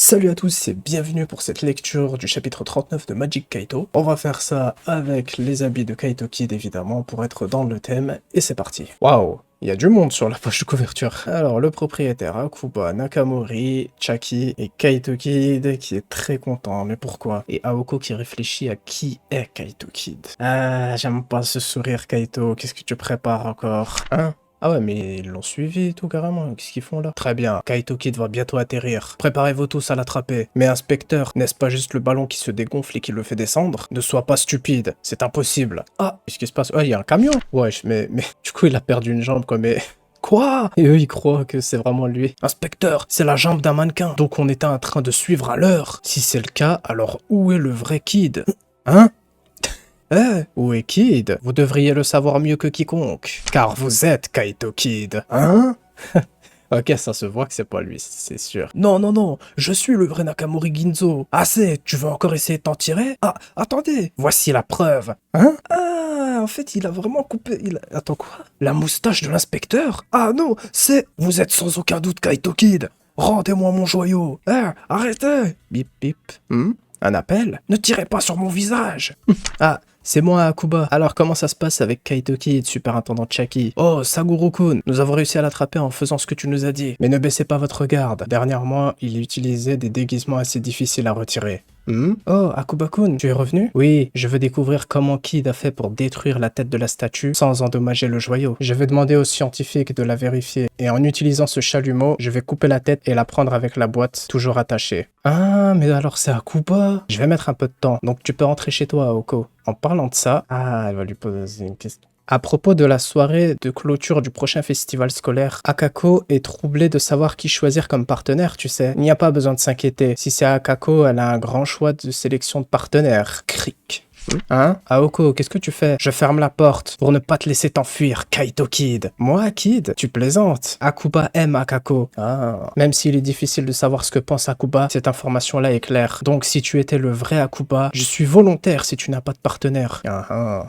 Salut à tous et bienvenue pour cette lecture du chapitre 39 de Magic Kaito. On va faire ça avec les habits de Kaito Kid évidemment pour être dans le thème et c'est parti. Waouh, il y a du monde sur la page de couverture. Alors le propriétaire Akuba Nakamori, Chaki et Kaito Kid qui est très content, mais pourquoi? Et Aoko qui réfléchit à qui est Kaito Kid. Ah, j'aime pas ce sourire Kaito, qu'est-ce que tu prépares encore? Hein? Ah ouais, mais ils l'ont suivi et tout carrément, qu'est-ce qu'ils font là? Très bien, Kaito Kid va bientôt atterrir. Préparez-vous tous à l'attraper. Mais inspecteur, n'est-ce pas juste le ballon qui se dégonfle et qui le fait descendre? Ne sois pas stupide, c'est impossible. Ah, qu'est-ce qui se passe? Ah, il y a un camion? Wesh, mais du coup il a perdu une jambe quoi, mais... Quoi? Et eux ils croient que c'est vraiment lui. Inspecteur, c'est la jambe d'un mannequin, donc on était en train de suivre à l'heure. Si c'est le cas, alors où est le vrai Kid? Hein? Où est Kid? Vous devriez le savoir mieux que quiconque, car vous êtes Kaito Kid. Hein? Ok, ça se voit que c'est pas lui, c'est sûr. Non, non, non, je suis le vrai Nakamori Ginzo. Assez, tu veux encore essayer de t'en tirer? Ah, attendez, voici la preuve. Hein? Ah, en fait, il a vraiment coupé... Attends, quoi? La moustache de l'inspecteur? Ah non, c'est... Vous êtes sans aucun doute Kaito Kid. Rendez-moi mon joyau. Arrêtez. Bip, bip. Un appel? Ne tirez pas sur mon visage. Ah, c'est moi, Akuba. Alors, comment ça se passe avec Kaito Kid, superintendant Chaki? Oh, Saguro-kun, nous avons réussi à l'attraper en faisant ce que tu nous as dit. Mais ne baissez pas votre garde. Dernièrement, il utilisait des déguisements assez difficiles à retirer. Oh, Akuba-kun, tu es revenu? Oui, je veux découvrir comment Kid a fait pour détruire la tête de la statue sans endommager le joyau. Je vais demander aux scientifiques de la vérifier. Et en utilisant ce chalumeau, je vais couper la tête et la prendre avec la boîte toujours attachée. Ah, mais alors c'est Akuba? Je vais mettre un peu de temps, donc tu peux rentrer chez toi, Aoko. En parlant de ça... Ah, elle va lui poser une question. À propos de la soirée de clôture du prochain festival scolaire, Akako est troublée de savoir qui choisir comme partenaire, tu sais. Il n'y a pas besoin de s'inquiéter. Si c'est Akako, elle a un grand choix de sélection de partenaires. Cric. Hein? Aoko, qu'est-ce que tu fais? Je ferme la porte pour ne pas te laisser t'enfuir, Kaito Kid. Moi, Kid? Tu plaisantes. Akuba aime Akako. Ah. Même s'il est difficile de savoir ce que pense Akuba, cette information-là est claire. Donc, si tu étais le vrai Akuba, je suis volontaire si tu n'as pas de partenaire.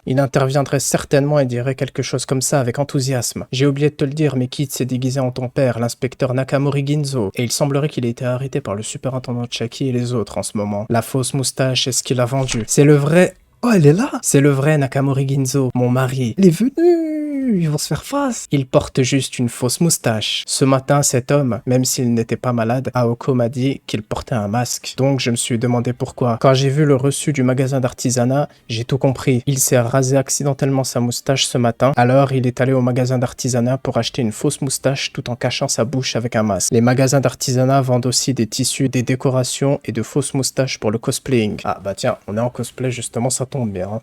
Il interviendrait certainement et dirait quelque chose comme ça avec enthousiasme. J'ai oublié de te le dire, mais Kid s'est déguisé en ton père, l'inspecteur Nakamori Ginzo, et il semblerait qu'il ait été arrêté par le superintendant Chaki et les autres en ce moment. La fausse moustache est ce qu'il a vendu. C'est le vrai... Oh, elle est là! C'est le vrai Nakamori Ginzo, mon mari. Il est venu! Ils vont se faire face! Il porte juste une fausse moustache. Ce matin, cet homme, même s'il n'était pas malade, Aoko m'a dit qu'il portait un masque. Donc je me suis demandé pourquoi. Quand j'ai vu le reçu du magasin d'artisanat, j'ai tout compris. Il s'est rasé accidentellement sa moustache ce matin, alors il est allé au magasin d'artisanat pour acheter une fausse moustache tout en cachant sa bouche avec un masque. Les magasins d'artisanat vendent aussi des tissus, des décorations et de fausses moustaches pour le cosplaying. Ah bah tiens, on est en cosplay justement, ça tombe bien. Hein.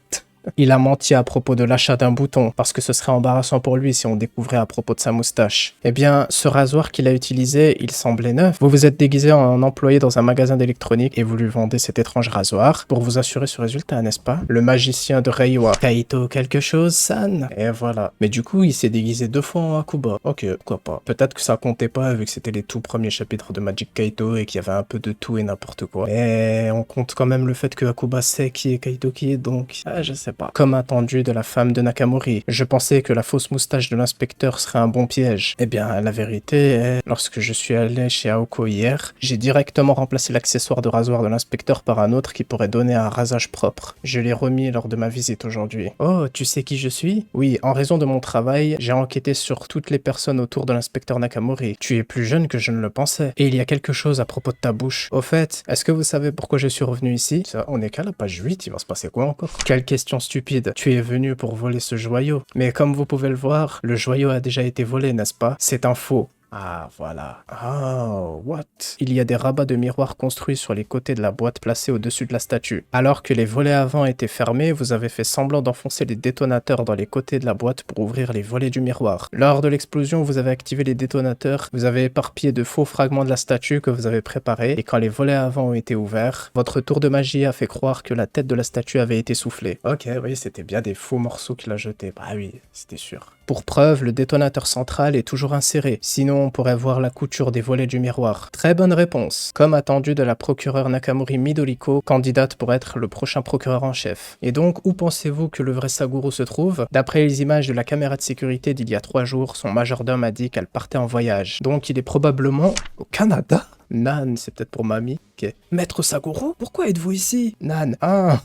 Il a menti à propos de l'achat d'un bouton, parce que ce serait embarrassant pour lui si on découvrait à propos de sa moustache. Eh bien, ce rasoir qu'il a utilisé, il semblait neuf. Vous vous êtes déguisé en employé dans un magasin d'électronique et vous lui vendez cet étrange rasoir pour vous assurer ce résultat, n'est-ce pas? Le magicien de Reiwa. Kaito quelque chose, San? Et voilà. Mais du coup, il s'est déguisé 2 fois en Akuba. Ok, pourquoi pas. Peut-être que ça comptait pas vu que c'était les tout premiers chapitres de Magic Kaito et qu'il y avait un peu de tout et n'importe quoi. Mais on compte quand même le fait que Akuba sait qui est Kaito Kid, donc... je sais pas. Comme attendu de la femme de Nakamori. Je pensais que la fausse moustache de l'inspecteur serait un bon piège. Eh bien, la vérité est... Lorsque je suis allé chez Aoko hier, j'ai directement remplacé l'accessoire de rasoir de l'inspecteur par un autre qui pourrait donner un rasage propre. Je l'ai remis lors de ma visite aujourd'hui. Oh, tu sais qui je suis? Oui, en raison de mon travail, j'ai enquêté sur toutes les personnes autour de l'inspecteur Nakamori. Tu es plus jeune que je ne le pensais. Et il y a quelque chose à propos de ta bouche. Au fait, est-ce que vous savez pourquoi je suis revenu ici? Ça, on est qu'à la page 8, il va se passer quoi encore? Quelle question stupide. Tu es venu pour voler ce joyau. Mais comme vous pouvez le voir, le joyau a déjà été volé, n'est-ce pas? C'est un faux. Ah, voilà. Oh, what? Il y a des rabats de miroirs construits sur les côtés de la boîte placée au-dessus de la statue. Alors que les volets avant étaient fermés, vous avez fait semblant d'enfoncer les détonateurs dans les côtés de la boîte pour ouvrir les volets du miroir. Lors de l'explosion, vous avez activé les détonateurs, vous avez éparpillé de faux fragments de la statue que vous avez préparés, et quand les volets avant ont été ouverts, votre tour de magie a fait croire que la tête de la statue avait été soufflée. Ok, oui, c'était bien des faux morceaux qu'il a jetés. Bah oui, c'était sûr. Pour preuve, le détonateur central est toujours inséré. Sinon, on pourrait voir la couture des volets du miroir. Très bonne réponse. Comme attendu de la procureure Nakamori Midoriko, candidate pour être le prochain procureur en chef. Et donc, où pensez-vous que le vrai Saguro se trouve? D'après les images de la caméra de sécurité d'il y a 3 jours, son majordome a dit qu'elle partait en voyage. Donc, il est probablement au Canada? Nan, c'est peut-être pour mamie. Ok. Maître Saguro, pourquoi êtes-vous ici? Nan, ah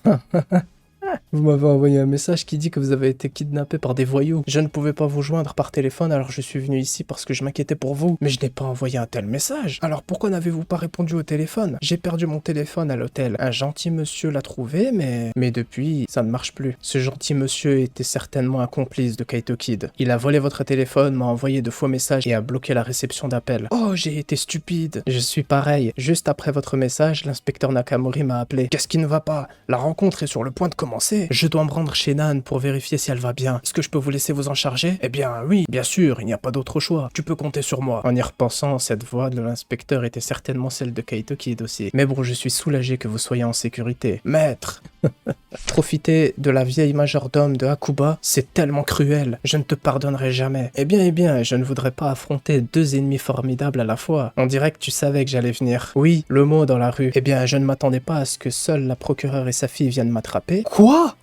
vous m'avez envoyé un message qui dit que vous avez été kidnappé par des voyous. Je ne pouvais pas vous joindre par téléphone, alors je suis venu ici parce que je m'inquiétais pour vous. Mais je n'ai pas envoyé un tel message. Alors pourquoi n'avez-vous pas répondu au téléphone? J'ai perdu mon téléphone à l'hôtel. Un gentil monsieur l'a trouvé, mais depuis, ça ne marche plus. Ce gentil monsieur était certainement un complice de Kaito Kid. Il a volé votre téléphone, m'a envoyé de faux messages et a bloqué la réception d'appels. Oh, j'ai été stupide. Je suis pareil. Juste après votre message, l'inspecteur Nakamori m'a appelé. Qu'est-ce qui ne va pas? La rencontre est sur le point de commencer. Je dois me rendre chez Nan pour vérifier si elle va bien. Est-ce que je peux vous laisser vous en charger? Eh bien oui, bien sûr, il n'y a pas d'autre choix. Tu peux compter sur moi. En y repensant, cette voix de l'inspecteur était certainement celle de Kaito Kid aussi. Mais bon, je suis soulagé que vous soyez en sécurité. Maître! Profiter de la vieille majordome de Hakuba, c'est tellement cruel. Je ne te pardonnerai jamais. Eh bien, je ne voudrais pas affronter 2 ennemis formidables à la fois. On dirait que tu savais que j'allais venir. Oui, le mot dans la rue. Eh bien, je ne m'attendais pas à ce que seule la procureure et sa fille viennent m'attraper. Quoi?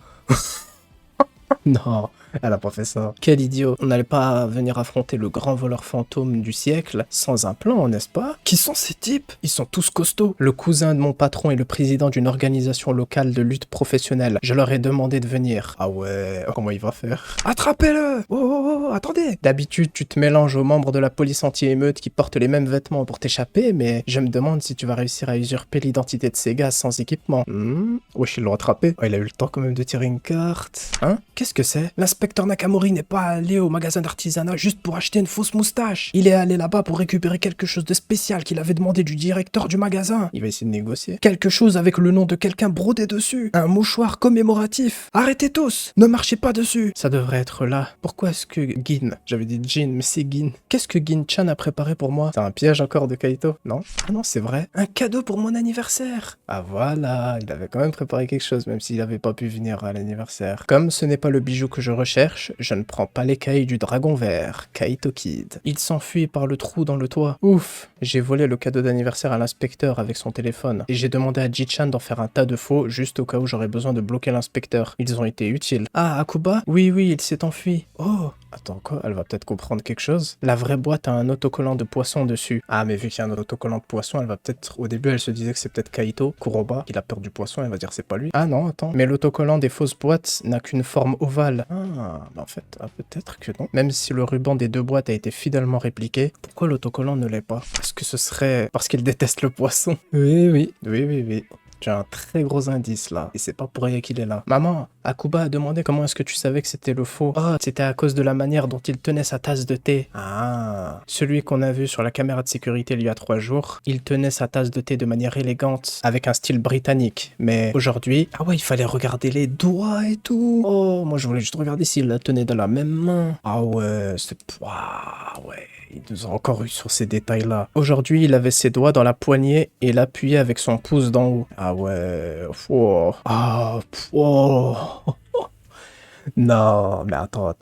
Non, elle a pas fait ça. Quel idiot. On n'allait pas venir affronter le grand voleur fantôme du siècle sans un plan, n'est-ce pas? Qui sont ces types? Ils sont tous costauds. Le cousin de mon patron est le président d'une organisation locale de lutte professionnelle. Je leur ai demandé de venir. Ah ouais, comment il va faire? Attrapez-le! Oh, attendez! D'habitude, tu te mélanges aux membres de la police anti-émeute qui portent les mêmes vêtements pour t'échapper, mais je me demande si tu vas réussir à usurper l'identité de ces gars sans équipement. Wesh, ils l'ont attrapé. Oh, il a eu le temps quand même de tirer une carte. Hein? Qu'est-ce que c'est? L'inspecteur Nakamori n'est pas allé au magasin d'artisanat juste pour acheter une fausse moustache. Il est allé là-bas pour récupérer quelque chose de spécial qu'il avait demandé du directeur du magasin. Il va essayer de négocier. Quelque chose avec le nom de quelqu'un brodé dessus. Un mouchoir commémoratif. Arrêtez tous! Ne marchez pas dessus! Ça devrait être là. Pourquoi est-ce que Gin... J'avais dit Jin, mais c'est Gin. Qu'est-ce que Gin-chan a préparé pour moi? C'est un piège encore de Kaito? Non? Ah non, c'est vrai. Un cadeau pour mon anniversaire. Ah voilà, il avait quand même préparé quelque chose, même s'il n'avait pas pu venir à l'anniversaire. Comme ce n'est pas le bijou que je recherche, je ne prends pas l'écaille du dragon vert, Kaito Kid. Il s'enfuit par le trou dans le toit. Ouf! J'ai volé le cadeau d'anniversaire à l'inspecteur avec son téléphone. Et j'ai demandé à Ji-chan d'en faire un tas de faux, juste au cas où j'aurais besoin de bloquer l'inspecteur. Ils ont été utiles. Ah, Akuba? Oui, il s'est enfui. Oh! Attends, quoi? Elle va peut-être comprendre quelque chose. La vraie boîte a un autocollant de poisson dessus. Ah, mais vu qu'il y a un autocollant de poisson, elle va peut-être... Au début, elle se disait que c'est peut-être Kaito, Kuroba, qu'il a peur du poisson, elle va dire c'est pas lui. Ah non, attends. Mais l'autocollant des fausses boîtes n'a qu'une forme ovale. Ah, bah en fait, peut-être que non. Même si le ruban des 2 boîtes a été fidèlement répliqué, pourquoi l'autocollant ne l'est pas? Est-ce que ce serait parce qu'il déteste le poisson? Oui. J'ai un très gros indice là, et c'est pas pour rien qu'il est là. Maman, Akuba a demandé comment est-ce que tu savais que c'était le faux. Oh, c'était à cause de la manière dont il tenait sa tasse de thé. Ah, celui qu'on a vu sur la caméra de sécurité il y a 3 jours, il tenait sa tasse de thé de manière élégante, avec un style britannique. Mais aujourd'hui, ah ouais, il fallait regarder les doigts et tout. Oh, moi je voulais juste regarder s'il la tenait dans la même main. Ah ouais, c'est... Ah ouais. Il nous a encore eu sur ces détails-là. Aujourd'hui, il avait ses doigts dans la poignée et l'appuyait avec son pouce d'en haut. Ah ouais... Oh. Ah... Oh. Non, mais attends.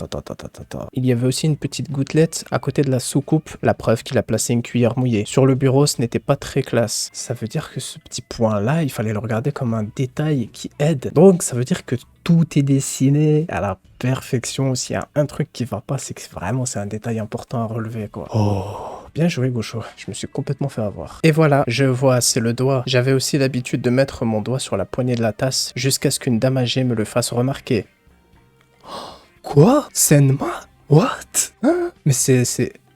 Il y avait aussi une petite gouttelette à côté de la soucoupe, la preuve qu'il a placé une cuillère mouillée. Sur le bureau, ce n'était pas très classe. Ça veut dire que ce petit point-là, il fallait le regarder comme un détail qui aide. Donc, ça veut dire que tout est dessiné à la perfection. S'il y a un truc qui va pas, c'est que vraiment, c'est un détail important à relever, quoi. Oh. Bien joué, Gaucho. Je me suis complètement fait avoir. Et voilà, je vois, c'est le doigt. J'avais aussi l'habitude de mettre mon doigt sur la poignée de la tasse jusqu'à ce qu'une dame âgée me le fasse remarquer. Quoi? Senma? What? Hein? Mais c'est...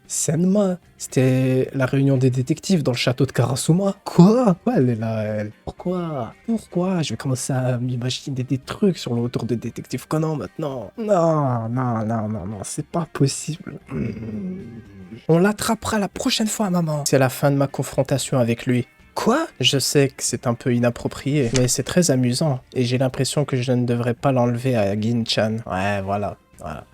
Senma? C'était la réunion des détectives dans le château de Karasuma. Quoi? Pourquoi elle est là, elle? Pourquoi? Je vais commencer à m'imaginer des trucs sur le retour des détectives Conan maintenant. Non, c'est pas possible. On l'attrapera la prochaine fois, maman. C'est la fin de ma confrontation avec lui. Quoi? Je sais que c'est un peu inapproprié, mais c'est très amusant, et j'ai l'impression que je ne devrais pas l'enlever à Gin-chan. Ouais, voilà.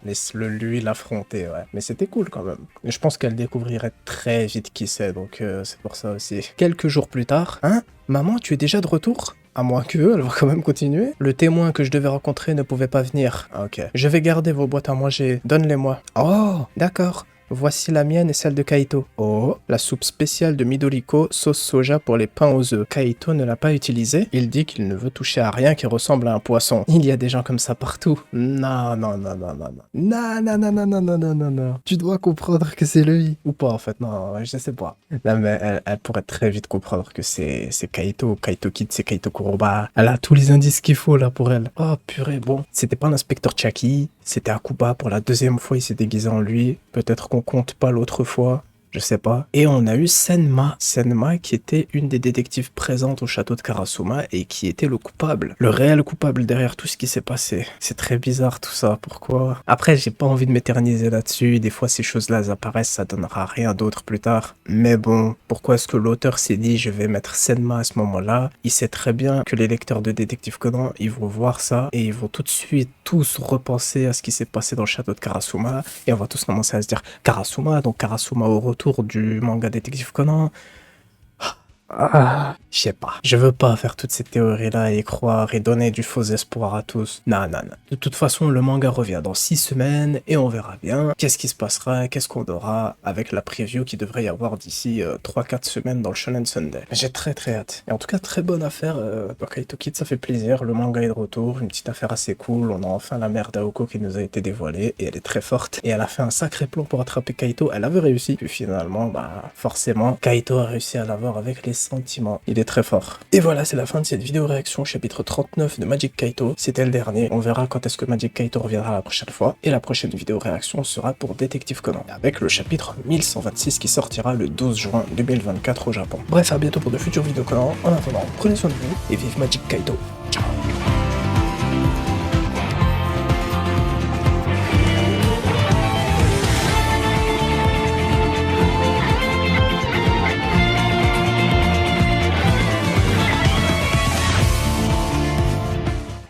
Laisse-le lui l'affronter, ouais. Mais c'était cool quand même. Et je pense qu'elle découvrirait très vite qui c'est, donc c'est pour ça aussi. Quelques jours plus tard, hein? Maman, tu es déjà de retour? À moins que, elle va quand même continuer. Le témoin que je devais rencontrer ne pouvait pas venir. Ok. Je vais garder vos boîtes à manger, donne-les-moi. Oh, d'accord. Voici la mienne et celle de Kaito. Oh, la soupe spéciale de Midoriko, sauce soja pour les pains aux œufs. Kaito ne l'a pas utilisée. Il dit qu'il ne veut toucher à rien qui ressemble à un poisson. Il y a des gens comme ça partout. Non, non, non, non, non, non. Non, non, non, non, non, non, non, non, non. Tu dois comprendre que c'est lui. Ou pas, en fait, non, je sais pas. Non, mais elle pourrait très vite comprendre que c'est Kaito. Kaito Kid, c'est Kaito Kuroba. Elle a tous les indices qu'il faut, là, pour elle. Oh, purée, bon. C'était pas l'inspecteur Chucky. C'était Akuba. Pour la deuxième fois, il s'est déguisé en lui. Peut-être qu'on compte pas l'autre fois. Je sais pas. Et on a eu Senma. Senma qui était une des détectives présentes au château de Karasuma et qui était le coupable. Le réel coupable derrière tout ce qui s'est passé. C'est très bizarre tout ça. Pourquoi? Après, j'ai pas envie de m'éterniser là-dessus. Des fois, ces choses-là, elles apparaissent, ça donnera rien d'autre plus tard. Mais bon, pourquoi est-ce que l'auteur s'est dit je vais mettre Senma à ce moment-là? Il sait très bien que les lecteurs de Détective Conan, ils vont voir ça et ils vont tout de suite tous repenser à ce qui s'est passé dans le château de Karasuma et on va tous commencer à se dire Karasuma, donc Karasuma au retour du manga Détective Conan. Je sais pas. Je veux pas faire toutes ces théories-là et croire et donner du faux espoir à tous. Non, non, non. De toute façon, le manga revient dans 6 semaines et on verra bien qu'est-ce qui se passera, qu'est-ce qu'on aura avec la preview qui devrait y avoir d'ici 3-4 semaines dans le Shonen Sunday. J'ai très très hâte. Et en tout cas, très bonne affaire. Kaito Kid, ça fait plaisir. Le manga est de retour. Une petite affaire assez cool. On a enfin la mère d'Aoko qui nous a été dévoilée et elle est très forte. Et elle a fait un sacré plan pour attraper Kaito. Elle avait réussi. Puis finalement, forcément, Kaito a réussi à l'avoir avec les sentiments. Il est très fort. Et voilà, c'est la fin de cette vidéo réaction chapitre 39 de Magic Kaito. C'était le dernier. On verra quand est-ce que Magic Kaito reviendra la prochaine fois. Et la prochaine vidéo réaction sera pour Détective Conan, avec le chapitre 1126 qui sortira le 12 juin 2024 au Japon. Bref, à bientôt pour de futures vidéos Conan. En attendant, prenez soin de vous et vive Magic Kaito. Ciao.